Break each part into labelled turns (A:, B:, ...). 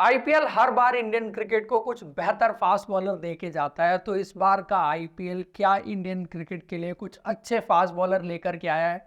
A: IPL हर बार Indian cricket को कुछ बेहतर फास्ट बॉलर दे के जाता है। तो इस बार का आईपीएल क्या इंडियन क्रिकेट के लिए कुछ अच्छे फास्ट बॉलर लेकर के आया है?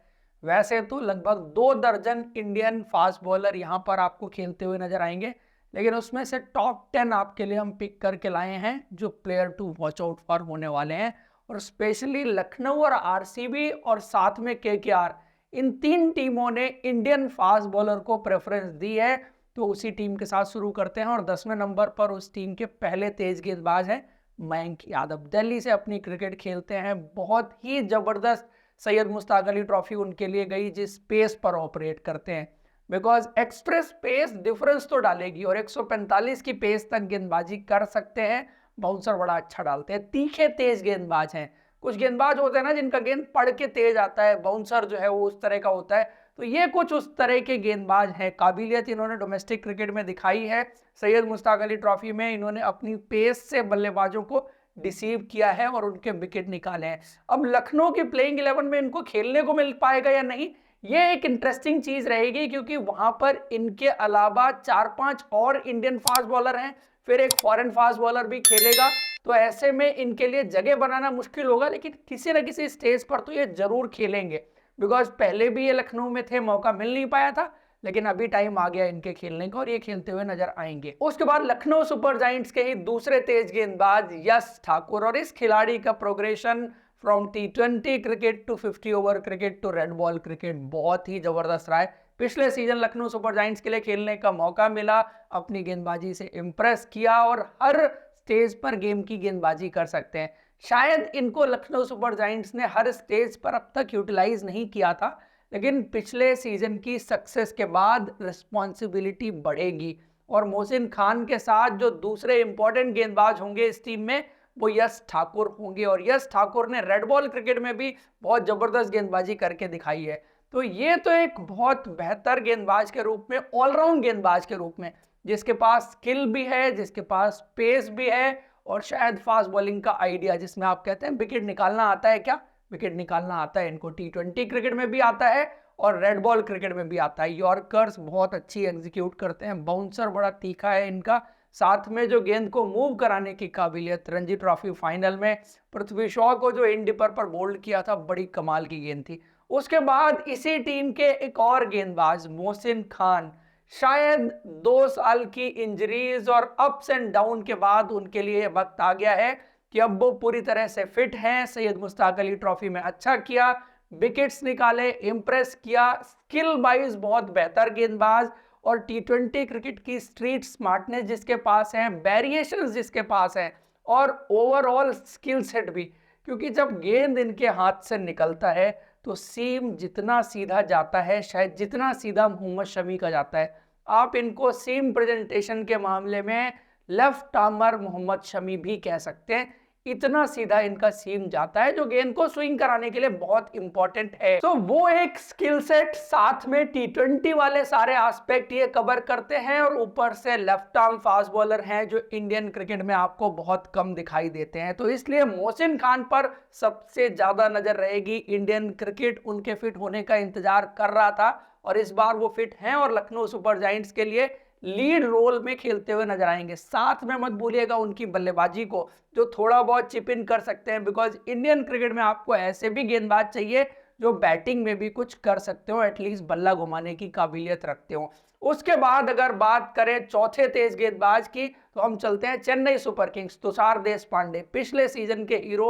A: वैसे तो लगभग 2 दर्जन इंडियन फास्ट बॉलर यहां पर आपको खेलते हुए नजर आएंगे, लेकिन उसमें से टॉप 10 आपके लिए हम पिक करके लाए हैं जो player to watch out for होने वाले हैं। और स्पेशली लखनऊ और आरसीबी और साथ में केकेआर, इन तीन टीमों ने इंडियन फास्ट बॉलर को प्रेफरेंस दी है। तो उसी टीम के साथ शुरू करते हैं और 10वें नंबर पर उस टीम के पहले तेज गेंदबाज हैं मयंक यादव। दिल्ली से अपनी क्रिकेट खेलते हैं, बहुत ही जबरदस्त सैयद मुश्ताक अली ट्रॉफी उनके लिए गई जिस पेस पर ऑपरेट करते हैं। बिकॉज एक्सप्रेस पेस डिफरेंस तो डालेगी और 145 की पेस तक गेंदबाजी कर सकते हैं। बाउंसर बड़ा अच्छा डालते हैं, तीखे तेज गेंदबाज हैं। कुछ गेंदबाज होते हैं ना जिनका गेंद पड़ के तेज आता है, बाउंसर जो है वो उस तरह का होता है। तो ये कुछ उस तरह के गेंदबाज हैं। काबिलियत इन्होंने डोमेस्टिक क्रिकेट में दिखाई है। सैयद मुश्ताक अली ट्रॉफी में इन्होंने अपनी पेस से बल्लेबाजों को डिसीव किया है और उनके विकेट निकाले हैं। अब लखनऊ की प्लेइंग 11 में इनको खेलने को मिल पाएगा या नहीं, ये एक इंटरेस्टिंग चीज रहेगी, क्योंकि वहां पर इनके अलावा 4-5 और इंडियन फास्ट बॉलर हैं, फिर एक फॉरेन फास्ट बॉलर भी खेलेगा। तो ऐसे में इनके लिए जगह बनाना मुश्किल होगा, लेकिन किसी न किसी स्टेज पर तो ये जरूर खेलेंगे। बिकॉज पहले भी ये लखनऊ में थे, मौका मिल नहीं पाया था, लेकिन अभी टाइम आ गया इनके खेलने का और ये खेलते हुए नजर आएंगे। उसके बाद लखनऊ सुपर जायंट्स के ही दूसरे तेज गेंदबाज यश ठाकुर, और इस खिलाड़ी का progression from T20 cricket to 50 over cricket to red ball cricket बहुत ही जबरदस्त रहा है। पिछले सीजन लखनऊ सुपर जायंट्स के लिए खेलने का मौका मिला, अपनी गेंदबाजी से इंप्रेस किया और हर स्टेज पर गेम की गेंदबाजी कर सकते हैं। शायद इनको लखनऊ सुपर जायंट्स ने हर स्टेज पर अब तक यूटिलाइज नहीं किया था, लेकिन पिछले सीजन की सक्सेस के बाद रिस्पॉन्सिबिलिटी बढ़ेगी और मोहसिन खान के साथ जो दूसरे इंपॉर्टेंट गेंदबाज होंगे इस टीम में वो यश ठाकुर होंगे। और यश ठाकुर ने रेड बॉल क्रिकेट में भी बहुत जबरदस्त गेंदबाजी करके दिखाई है। तो ये तो एक बहुत बेहतर गेंदबाज के रूप में, ऑलराउंड गेंदबाज के रूप में, जिसके पास स्किल भी है, जिसके पास पेस भी है और शायद फास्ट बॉलिंग का आइडिया, जिसमें आप कहते हैं विकेट निकालना आता है। क्या विकेट निकालना आता है इनको? T20 क्रिकेट में भी आता है और रेड बॉल क्रिकेट में भी आता है। यॉर्कर्स बहुत अच्छी एग्जीक्यूट करते हैं, बाउंसर बड़ा तीखा है इनका, साथ में जो गेंद को मूव कराने की काबिलियत। रणजी ट्रॉफी फाइनल में पृथ्वी शॉ को जो एंड डिपर पर बोल्ड किया था, बड़ी कमाल की गेंद थी। उसके बाद इसी टीम के एक और गेंदबाज मोहसिन खान, शायद 2 साल की इंजरीज और अप्स एंड डाउन के बाद उनके लिए वक्त आ गया है कि अब वो पूरी तरह से फिट हैं। सैयद मुश्ताक अली ट्रॉफी में अच्छा किया, विकेट्स निकाले, इंप्रेस किया, स्किल वाइज बहुत बेहतर गेंदबाज और T20 क्रिकेट की स्ट्रीट स्मार्टनेस जिसके पास है, वेरिएशंस जिसके पास है और ओवरऑल स्किल सेट भी। क्योंकि जब गेंद इनके हाथ से निकलता है तो सीम जितना सीधा जाता है, शायद जितना सीधा मोहम्मद शमी का जाता है। आप इनको सीम प्रेजेंटेशन के मामले में लेफ्ट आर्मर मोहम्मद शमी भी कह सकते हैं, इतना सीधा इनका सीम जाता है, जो गेंद को स्विंग कराने के लिए बहुत इंपॉर्टेंट है। तो वो एक स्किल सेट, साथ में T20 वाले सारे एस्पेक्ट ये कवर करते हैं और ऊपर से लेफ्ट आर्म फास्ट बॉलर हैं जो इंडियन क्रिकेट में आपको बहुत कम दिखाई देते हैं। तो इसलिए मोहसिन खान पर सबसे ज्यादा नजर रहेगी। इंडियन क्रिकेट उनके फिट होने का इंतजार कर रहा था और इस बार वो फिट हैं और लखनऊ सुपर जायंट्स के लिए लीड रोल में खेलते हुए नजर आएंगे। साथ में मत भूलिएगा उनकी बल्लेबाजी को, जो थोड़ा बहुत चिप इन कर सकते हैं। बिकॉज इंडियन क्रिकेट में आपको ऐसे भी गेंदबाज चाहिए जो बैटिंग में भी कुछ कर सकते हो, एटलीस्ट बल्ला घुमाने की काबिलियत रखते हो। उसके बाद अगर बात करें चौथे तेज गेंदबाज की, तो हम चलते हैं चेन्नई सुपर किंग्स। तुषार देशपांडे पिछले सीजन के हीरो,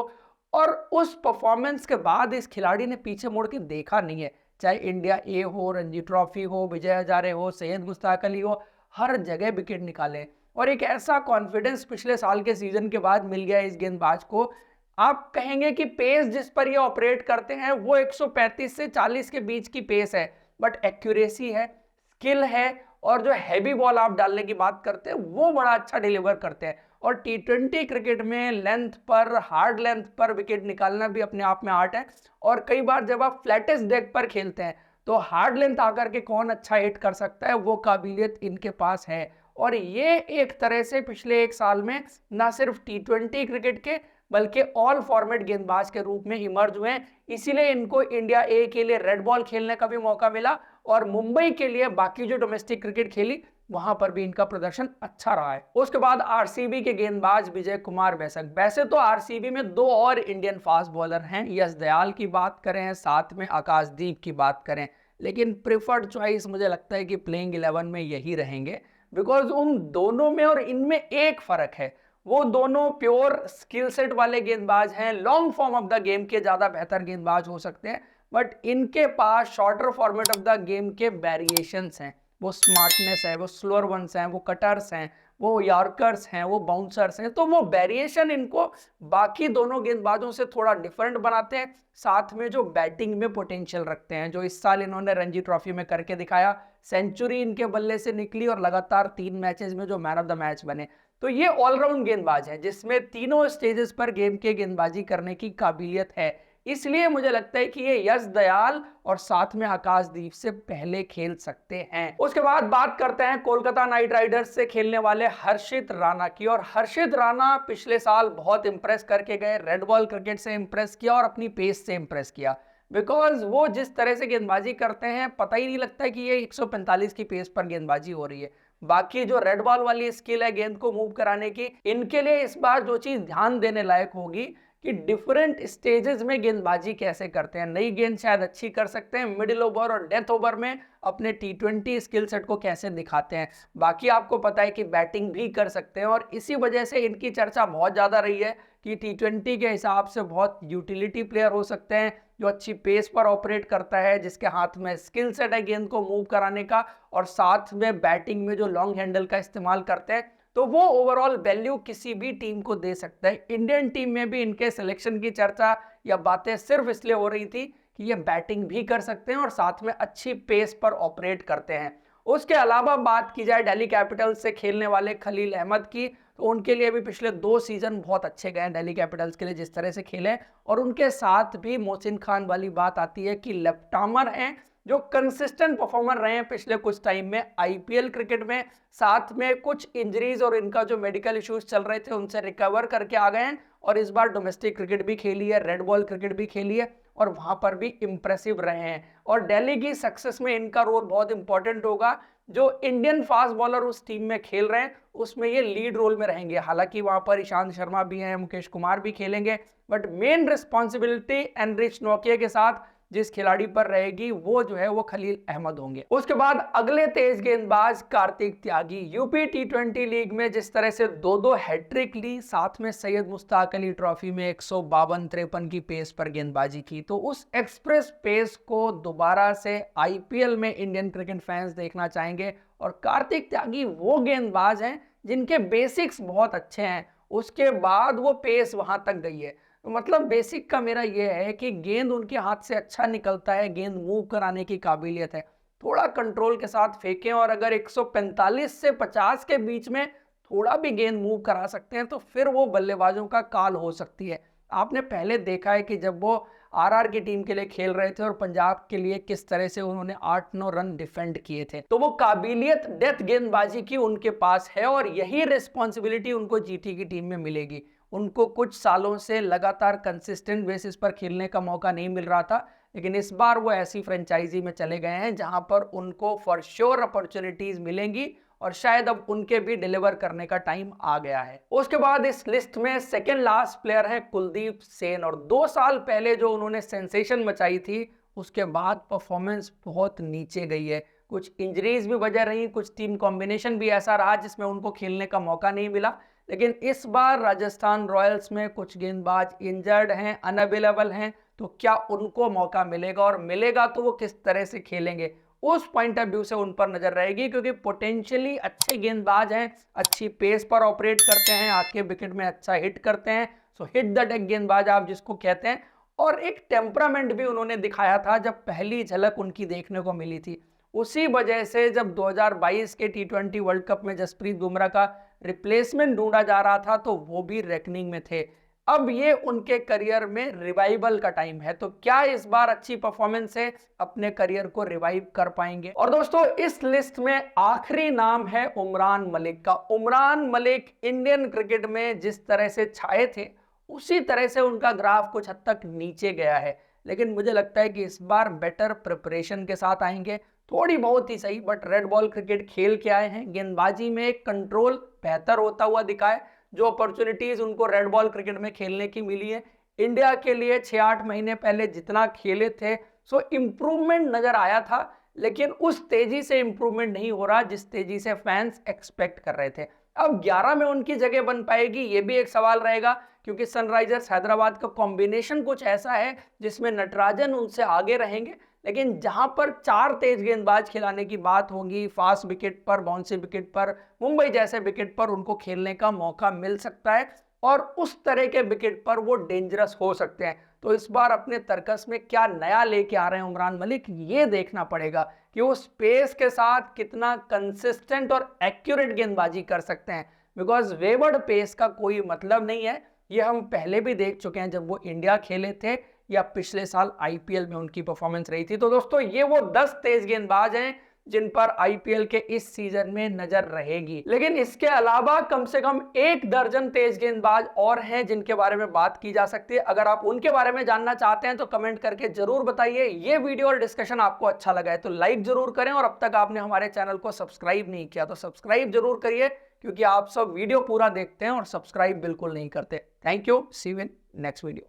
A: और उस परफॉर्मेंस के बाद इस खिलाड़ी ने पीछे मुड़ के देखा नहीं है। चाहे इंडिया ए हो, रणजी ट्रॉफी हो, विजय हजारे हो, सैयद मुश्ताक अली हो, हर जगह विकेट निकाले और एक ऐसा कॉन्फिडेंस पिछले साल के सीजन के बाद मिल गया इस गेंदबाज को। आप कहेंगे कि पेस जिस पर ये ऑपरेट करते हैं वो 135 से 40 के बीच की पेस है, बट एक्यूरेसी है, स्किल है और जो हैवी बॉल आप डालने की बात करते हैं वो बड़ा अच्छा डिलीवर करते हैं। और T20 क्रिकेट में लेंथ पर, हार्ड लेंथ पर विकेट निकालना भी अपने आप में आर्ट है। और कई बार जब आप फ्लैटेस्ट डेक पर खेलते हैं तो हार्ड लेंथ आकर के कौन अच्छा हिट कर सकता है, वो काबिलियत इनके पास है। और ये एक तरह से पिछले एक साल में ना सिर्फ T20 क्रिकेट के बल्कि ऑल फॉर्मेट गेंदबाज के रूप में इमर्ज हुए हैं। इसीलिए इनको इंडिया ए के लिए रेड बॉल खेलने का भी मौका मिला और मुंबई के लिए बाकी जो डोमेस्टिक क्रिकेट खेली वहां पर भी इनका प्रदर्शन अच्छा रहा है। उसके बाद आरसीबी के गेंदबाज विजय कुमार बैसक। वैसे तो आरसीबी में दो और इंडियन फास्ट बॉलर हैं, यश दयाल की बात करें, साथ में आकाशदीप की बात करें, लेकिन प्रिफर्ड चॉइस मुझे लगता है कि प्लेइंग 11 में यही रहेंगे, बिकॉज उन दोनों में और इनमें एक फर्क है, वो दोनों प्योर स्किल सेट वाले गेंदबाज हैं, long form of the game के ज्यादा बेहतर गेंदबाज हो सकते हैं, बट इनके पास shorter format of the game के वेरिएशंस हैं, वो स्मार्टनेस है, वो स्लोअर वंस हैं, वो कटर्स हैं, वो यॉर्कर्स हैं, वो बाउंसर्स हैं, तो वो वेरिएशन इनको बाकी दोनों गेंदबाजों से थोड़ा डिफरेंट बनाते हैं, साथ में जो बैटिंग में पोटेंशियल रखते हैं, जो इस साल इन्होंने रणजी ट्रॉफी में करके दिखाया, सेंचुरी इनके बल्ले से निकली और लगातार 3 मैचेस में जो मैन ऑफ द मैच बने। तो ये ऑलराउंड गेंदबाज है जिसमें तीनों स्टेजेस पर गेम के गेंदबाजी करने की काबिलियत है, इसलिए मुझे लगता है कि ये यश दयाल और साथ में आकाशदीप से पहले खेल सकते हैं। उसके बाद बात करते हैं कोलकाता नाइट राइडर्स से खेलने वाले हर्षित राणा की, और हर्षित राणा पिछले साल बहुत इंप्रेस करके गए, रेड बॉल क्रिकेट से इंप्रेस किया और अपनी पेस से इंप्रेस किया, बिकॉज वो जिस तरह से गेंदबाजी करते हैं पता ही नहीं लगता कि ये 145 की पेस पर गेंदबाजी हो रही है। बाकी जो रेड बॉल वाली स्किल है गेंद को मूव कराने की, इनके लिए इस बार जो चीज ध्यान देने लायक होगी कि डिफरेंट स्टेजेस में गेंदबाजी कैसे करते हैं। नई गेंद शायद अच्छी कर सकते हैं, मिडिल ओवर और डेथ ओवर में अपने टी20 स्किल सेट को कैसे दिखाते हैं। बाकी आपको पता है कि बैटिंग भी कर सकते हैं, और इसी वजह से इनकी चर्चा बहुत ज़्यादा रही है कि टी20 के हिसाब से बहुत यूटिलिटी प्लेयर हो सकते हैं, जो अच्छी पेस पर ऑपरेट करता है, जिसके हाथ में स्किल सेट है गेंद को मूव कराने का, और साथ में बैटिंग में जो लॉन्ग हैंडल का इस्तेमाल करते हैं, तो वो ओवरऑल वैल्यू किसी भी टीम को दे सकता है। इंडियन टीम में भी इनके सिलेक्शन की चर्चा या बातें सिर्फ इसलिए हो रही थी कि ये बैटिंग भी कर सकते हैं और साथ में अच्छी पेस पर ऑपरेट करते हैं। उसके अलावा बात की जाए दिल्ली कैपिटल्स से खेलने वाले खलील अहमद की, तो उनके लिए भी पिछले 2 सीजन बहुत अच्छे गए दिल्ली कैपिटल्स के लिए, जिस तरह से खेले, और उनके साथ भी मोहसिन खान वाली बात आती है कि लेफ्ट आर्मर हैं जो कंसिस्टेंट परफॉर्मर रहे हैं पिछले कुछ टाइम में आईपीएल क्रिकेट में, साथ में कुछ इंजरीज और इनका जो मेडिकल इश्यूज चल रहे थे उनसे रिकवर करके आ गए हैं, और इस बार डोमेस्टिक क्रिकेट भी खेली है, रेड बॉल क्रिकेट भी खेली है, और वहां पर भी इंप्रेसिव रहे हैं। और दिल्ली की सक्सेस में इनका रोल बहुत इंपॉर्टेंट होगा। जो इंडियन फास्ट बॉलर उस टीम में खेल रहे हैं उसमें ये लीड रोल में रहेंगे। हालांकि वहां पर ईशांत शर्मा भी हैं, मुकेश कुमार भी खेलेंगे, बट मेन रिस्पॉन्सिबिलिटी एनरिच नोकिया के साथ जिस खिलाड़ी पर रहेगी वो जो है वो खलील अहमद होंगे। उसके बाद अगले तेज गेंदबाज कार्तिक त्यागी। यूपी टी20 लीग में जिस तरह से 2-2 हैट्रिक ली, साथ में सैयद मुश्ताक अली ट्रॉफी में 152-53 की पेस पर गेंदबाजी की, तो उस एक्सप्रेस पेस को दोबारा से आईपीएल में इंडियन क्रिकेट फैंस देखना चाहेंगे। और कार्तिक त्यागी वो गेंदबाज हैं जिनके बेसिक्स बहुत अच्छे हैं, उसके बाद वो पेस वहां तक गई है। मतलब बेसिक का मेरा ये है कि गेंद उनके हाथ से अच्छा निकलता है, गेंद मूव कराने की काबिलियत है, थोड़ा कंट्रोल के साथ फेंकें, और अगर 145 से 50 के बीच में थोड़ा भी गेंद मूव करा सकते हैं तो फिर वो बल्लेबाजों का काल हो सकती है। आपने पहले देखा है कि जब वो आरआर की टीम के लिए खेल रहे थे और पंजाब के लिए किस तरह से उन्होंने 8-9 रन डिफेंड किए थे, तो वो काबिलियत डेथ गेंदबाजी की उनके पास है, और यही रिस्पॉन्सिबिलिटी उनको जीटी की टीम में मिलेगी। उनको कुछ सालों से लगातार कंसिस्टेंट बेसिस पर खेलने का मौका नहीं मिल रहा था, लेकिन इस बार वो ऐसी फ्रेंचाइजी में चले गए हैं जहां पर उनको फॉर श्योर अपॉर्चुनिटीज मिलेंगी, और शायद अब उनके भी डिलीवर करने का टाइम आ गया है। उसके बाद इस लिस्ट में सेकेंड लास्ट प्लेयर है कुलदीप सेन, और 2 साल पहले जो उन्होंने सेंसेशन मचाई थी उसके बाद परफॉर्मेंस बहुत नीचे गई है। कुछ इंजरीज भी वजह रही, कुछ टीम कॉम्बिनेशन भी ऐसा रहा जिसमें उनको खेलने का मौका नहीं मिला, लेकिन इस बार राजस्थान रॉयल्स में कुछ गेंदबाज इंजर्ड हैं, अनअवेलेबल हैं, तो क्या उनको मौका मिलेगा, और मिलेगा तो वो किस तरह से खेलेंगे, उस पॉइंट ऑफ व्यू से उन पर नजर रहेगी, क्योंकि पोटेंशियली अच्छे गेंदबाज हैं, अच्छी पेस पर ऑपरेट करते हैं, आपके विकेट में अच्छा हिट करते हैं, सो हिट द डेक गेंदबाज आप जिसको कहते हैं, और एक टेम्परामेंट भी उन्होंने दिखाया था जब पहली झलक उनकी देखने को मिली थी। उसी वजह से जब 2022 के टी20 वर्ल्ड कप में जसप्रीत बुमराह का रिप्लेसमेंट ढूंढा जा रहा था तो वो भी रेकनिंग में थे। अब ये उनके करियर में रिवाइवल का टाइम है, तो क्या इस बार अच्छी परफॉर्मेंस से अपने करियर को रिवाइव कर पाएंगे। और दोस्तों इस लिस्ट में आखिरी नाम है उमरान मलिक का। उमरान मलिक इंडियन क्रिकेट में जिस तरह से छाए थे उसी तरह से उनका ग्राफ कुछ हद तक नीचे गया है, लेकिन मुझे लगता है कि इस बार बेटर प्रिपरेशन के साथ आएंगे, थोड़ी बहुत ही सही, बट रेड बॉल क्रिकेट खेल के आए हैं। गेंदबाजी में एक कंट्रोल बेहतर होता हुआ दिखा है, जो अपॉर्चुनिटीज उनको रेड बॉल क्रिकेट में खेलने की मिली है। इंडिया के लिए 6-8 महीने पहले जितना खेले थे सो इम्प्रूवमेंट नजर आया था, लेकिन उस तेजी से इम्प्रूवमेंट नहीं हो रहा जिस तेजी से फैंस एक्सपेक्ट कर रहे थे। अब 11 में उनकी जगह बन पाएगी ये भी एक सवाल रहेगा, क्योंकि सनराइजर्स हैदराबाद का कॉम्बिनेशन कुछ ऐसा है जिसमें नटराजन उनसे आगे रहेंगे। लेकिन जहां पर 4 तेज गेंदबाज खिलाने की बात होगी, फास्ट विकेट पर, बाउंसी विकेट पर, मुंबई जैसे विकेट पर उनको खेलने का मौका मिल सकता है और उस तरह के विकेट पर वो डेंजरस हो सकते हैं। तो इस बार अपने तर्कस में क्या नया लेके आ रहे हैं उमरान मलिक, ये देखना पड़ेगा कि वो स्पेस के साथ कितना कंसिस्टेंट और एक्यूरेट गेंदबाजी कर सकते हैं। बिकॉज वेवर्ड पेस का कोई मतलब नहीं है, ये हम पहले भी देख चुके हैं जब वो इंडिया खेले थे या पिछले साल आईपीएल में उनकी परफॉर्मेंस रही थी। तो दोस्तों ये वो 10 तेज गेंदबाज हैं जिन पर आईपीएल के इस सीजन में नजर रहेगी। लेकिन इसके अलावा कम से कम 1 दर्जन तेज गेंदबाज और हैं जिनके बारे में बात की जा सकती है। अगर आप उनके बारे में जानना चाहते हैं तो कमेंट करके जरूर बताइए। ये वीडियो और डिस्कशन आपको अच्छा लगा है तो लाइक जरूर करें, और अब तक आपने हमारे चैनल को सब्सक्राइब नहीं किया तो सब्सक्राइब जरूर करिए, क्योंकि आप सब वीडियो पूरा देखते हैं और सब्सक्राइब बिल्कुल नहीं करते। Thank you, see you in next video.